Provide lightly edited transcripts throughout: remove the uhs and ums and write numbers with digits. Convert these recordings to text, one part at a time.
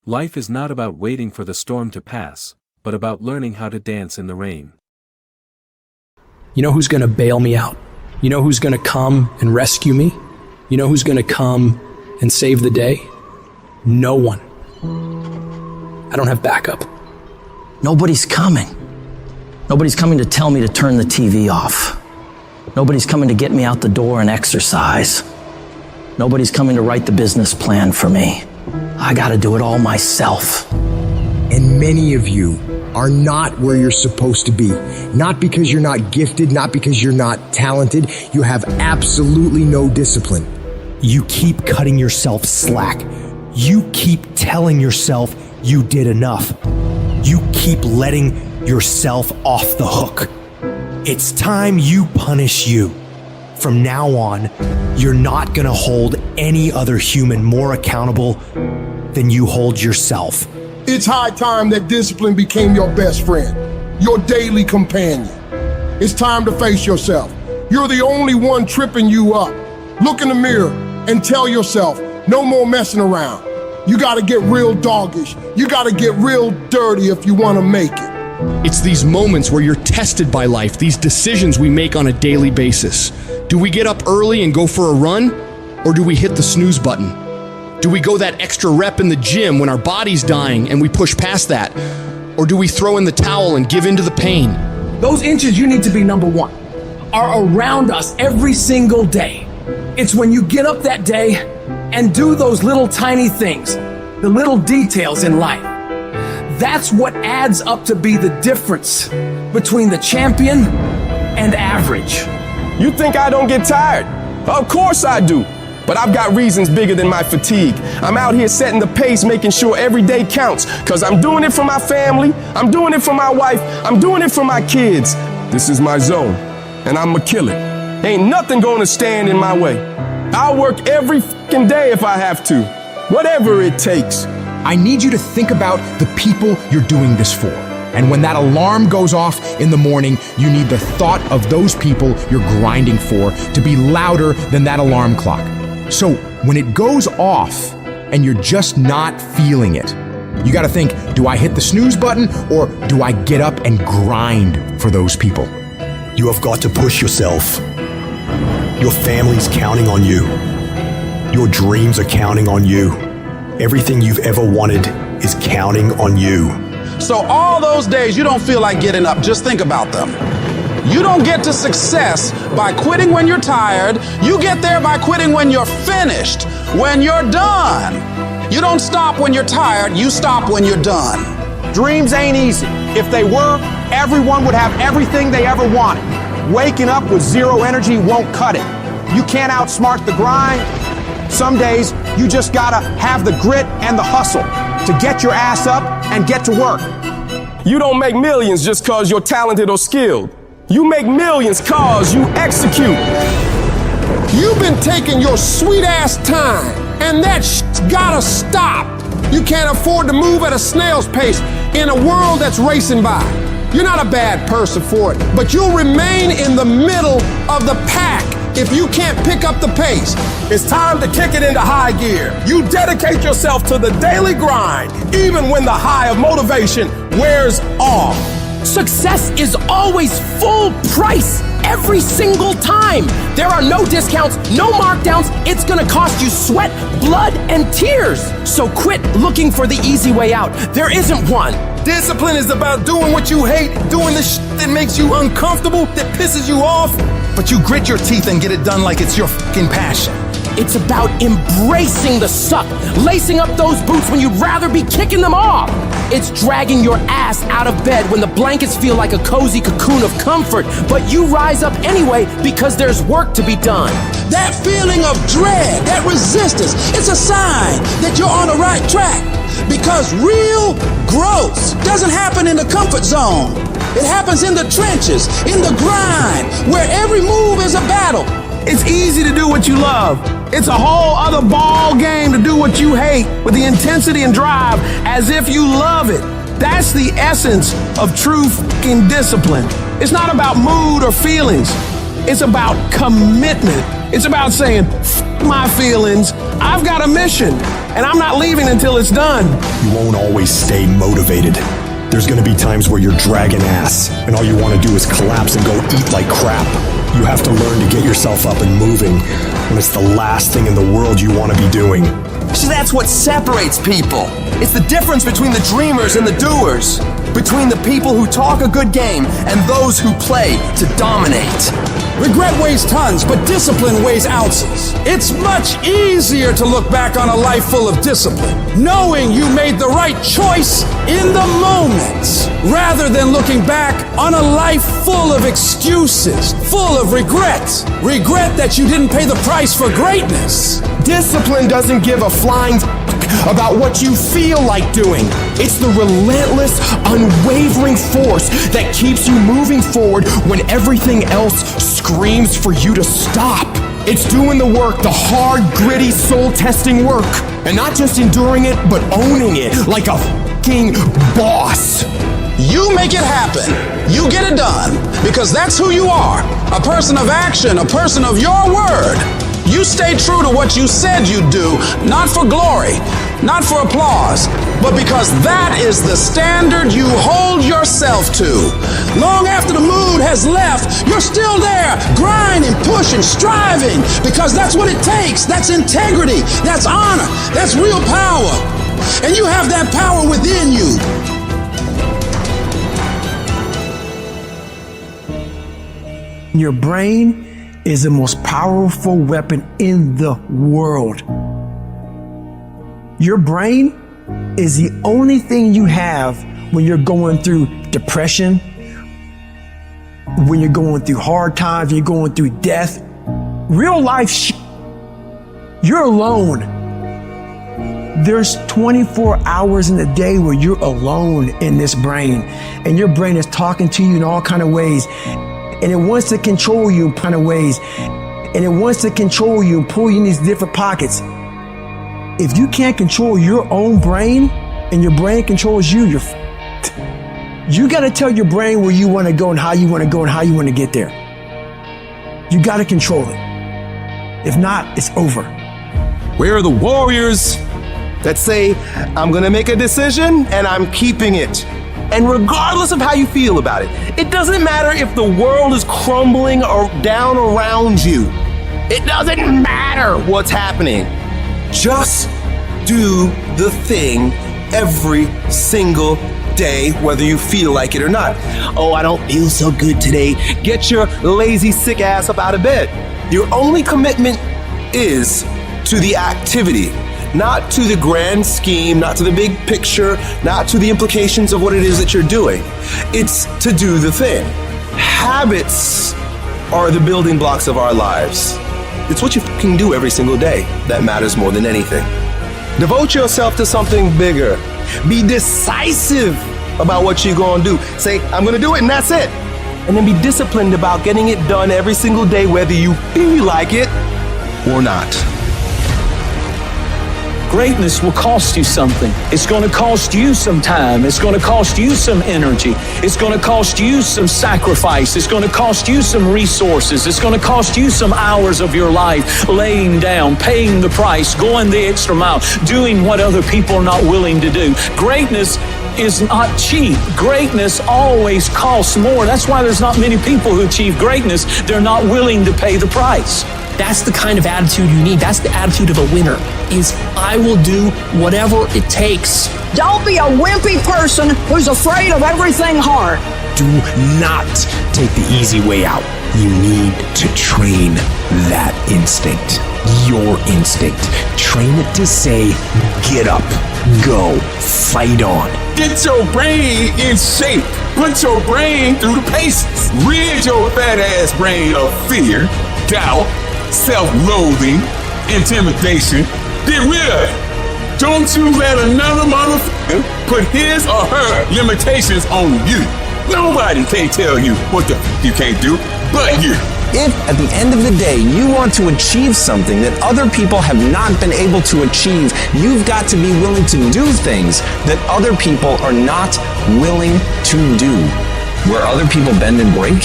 Life is not about waiting for the storm to pass, but about learning how to dance in the rain. You know who's going to bail me out? You know who's going to come and rescue me? You know who's going to come and save the day? No one. I don't have backup. Nobody's coming. Nobody's coming to tell me to turn the TV off. Nobody's coming to get me out the door and exercise. Nobody's coming to write the business plan for me. I gotta do it all myself. And many of you are not where you're supposed to be. Not because you're not gifted, not because you're not talented. You have absolutely no discipline. You keep cutting yourself slack. You keep telling yourself you did enough. You keep letting yourself off the hook. It's time you punish you. From now on, you're not gonna hold any other human more accountable than you hold yourself. It's high time that discipline became your best friend, your daily companion. It's time to face yourself. You're the only one tripping you up. Look in the mirror and tell yourself, no more messing around. You gotta get real doggish. You gotta get real dirty if you wanna make it. It's these moments where you're tested by life, these decisions we make on a daily basis. Do we get up early and go for a run? Or do we hit the snooze button? Do we go that extra rep in the gym when our body's dying and we push past that? Or do we throw in the towel and give in to the pain? Those inches you need to be number one are around us every single day. It's when you get up that day and do those little tiny things, the little details in life. That's what adds up to be the difference between the champion and average. You think I don't get tired? Of course I do. But I've got reasons bigger than my fatigue. I'm out here setting the pace, making sure every day counts. Cause I'm doing it for my family, I'm doing it for my wife, I'm doing it for my kids. This is my zone, and I'ma kill it. Ain't nothing gonna stand in my way. I'll work every fucking day if I have to. Whatever it takes. I need you to think about the people you're doing this for. And when that alarm goes off in the morning, you need the thought of those people you're grinding for to be louder than that alarm clock. So when it goes off and you're just not feeling it, you gotta think, do I hit the snooze button or do I get up and grind for those people? You have got to push yourself. Your family's counting on you. Your dreams are counting on you. Everything you've ever wanted is counting on you. So all those days you don't feel like getting up, just think about them. You don't get to success by quitting when you're tired. You get there by quitting when you're finished, when you're done. You don't stop when you're tired, you stop when you're done. Dreams ain't easy. If they were, everyone would have everything they ever wanted. Waking up with zero energy won't cut it. You can't outsmart the grind. Some days, you just gotta have the grit and the hustle to get your ass up and get to work. You don't make millions just cause you're talented or skilled. You make millions cause you execute. You've been taking your sweet ass time, and that shit's gotta stop. You can't afford to move at a snail's pace in a world that's racing by. You're not a bad person for it, but you'll remain in the middle of the pack if you can't pick up the pace. It's time to kick it into high gear. You dedicate yourself to the daily grind, even when the high of motivation wears off. Success is always full price every single time. There are no discounts, no markdowns. It's gonna cost you sweat, blood, and tears. So quit looking for the easy way out. There isn't one. Discipline is about doing what you hate, doing the shit that makes you uncomfortable, that pisses you off, but you grit your teeth and get it done like it's your fucking passion. It's about embracing the suck, lacing up those boots when you'd rather be kicking them off. It's dragging your ass out of bed when the blankets feel like a cozy cocoon of comfort, but you rise up anyway because there's work to be done. That feeling of dread, that resistance, it's a sign that you're on the right track. Because real growth doesn't happen in the comfort zone. It happens in the trenches, in the grind, where every move is a battle. It's easy to do what you love. It's a whole other ball game to do what you hate with the intensity and drive as if you love it. That's the essence of true fucking discipline. It's not about mood or feelings. It's about commitment. It's about saying, F my feelings, I've got a mission, and I'm not leaving until it's done. You won't always stay motivated. There's gonna be times where you're dragging ass, and all you wanna do is collapse and go eat like crap. You have to learn to get yourself up and moving when it's the last thing in the world you wanna be doing. See, that's what separates people. It's the difference between the dreamers and the doers. Between the people who talk a good game and those who play to dominate. Regret weighs tons, but discipline weighs ounces. It's much easier to look back on a life full of discipline, knowing you made the right choice in the moment, rather than looking back on a life full of excuses, full of regret. Regret that you didn't pay the price for greatness. Discipline doesn't give a flying about what you feel like doing. It's the relentless, unwavering force that keeps you moving forward when everything else screams for you to stop. It's doing the work, the hard, gritty, soul-testing work. And not just enduring it, but owning it like a fucking boss. You make it happen. You get it done, because that's who you are. A person of action, a person of your word. You stay true to what you said you'd do, not for glory, not for applause, but because that is the standard you hold yourself to. Long after the mood has left, you're still there, grinding, pushing, striving, because that's what it takes. That's integrity, that's honor, that's real power. And you have that power within you. Your brain is the most powerful weapon in the world. Your brain is the only thing you have when you're going through depression, when you're going through hard times, when you're going through death. Real life you're alone. There's 24 hours in a day where you're alone in this brain, and your brain is talking to you in all kind of ways. And it wants to control you in kind of ways. And it wants to control you and pull you in these different pockets. If you can't control your own brain and your brain controls you, you got to tell your brain where you want to go and how you want to go and how you want to get there. You got to control it. If not, it's over. Where are the warriors that say, I'm going to make a decision and I'm keeping it? And regardless of how you feel about it, it doesn't matter if the world is crumbling or down around you. It doesn't matter what's happening. Just do the thing every single day, whether you feel like it or not. Oh, I don't feel so good today. Get your lazy, sick ass up out of bed. Your only commitment is to the activity. Not to the grand scheme, not to the big picture, not to the implications of what it is that you're doing. It's to do the thing. Habits are the building blocks of our lives. It's what you can do every single day that matters more than anything. Devote yourself to something bigger. Be decisive about what you're going to do. Say, I'm going to do it, and that's it. And then be disciplined about getting it done every single day, whether you feel like it or not. Greatness will cost you something. It's going to cost you some time. It's going to cost you some energy. It's going to cost you some sacrifice. It's going to cost you some resources. It's going to cost you some hours of your life laying down, paying the price, going the extra mile, doing what other people are not willing to do. Greatness is not cheap. Greatness always costs more. That's why there's not many people who achieve greatness. They're not willing to pay the price. That's the kind of attitude you need. That's the attitude of a winner, is I will do whatever it takes. Don't be a wimpy person who's afraid of everything hard. Do not take the easy way out. You need to train that instinct, your instinct. Train it to say, get up, go, fight on. Get your brain in shape. Put your brain through the paces. Rid your fat ass brain of fear, doubt, self-loathing, intimidation. Get rid of it. Don't you let another motherfucker put his or her limitations on you. Nobody can tell you what the you can't do but you. If at the end of the day you want to achieve something that other people have not been able to achieve, you've got to be willing to do things that other people are not willing to do. Where other people bend and break,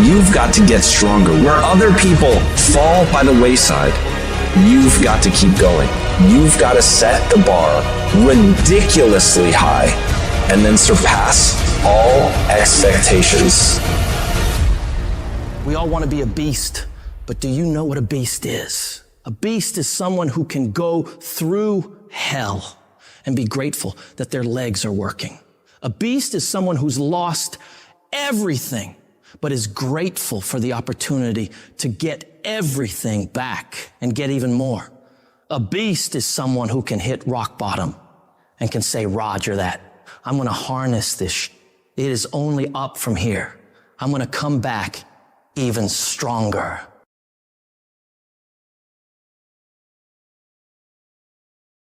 you've got to get stronger. Where other people fall by the wayside, you've got to keep going. You've got to set the bar ridiculously high and then surpass all expectations. We all want to be a beast, but do you know what a beast is? A beast is someone who can go through hell and be grateful that their legs are working. A beast is someone who's lost everything, but is grateful for the opportunity to get everything back and get even more. A beast is someone who can hit rock bottom and can say, Roger that. I'm going to harness this. It is only up from here. I'm going to come back even stronger.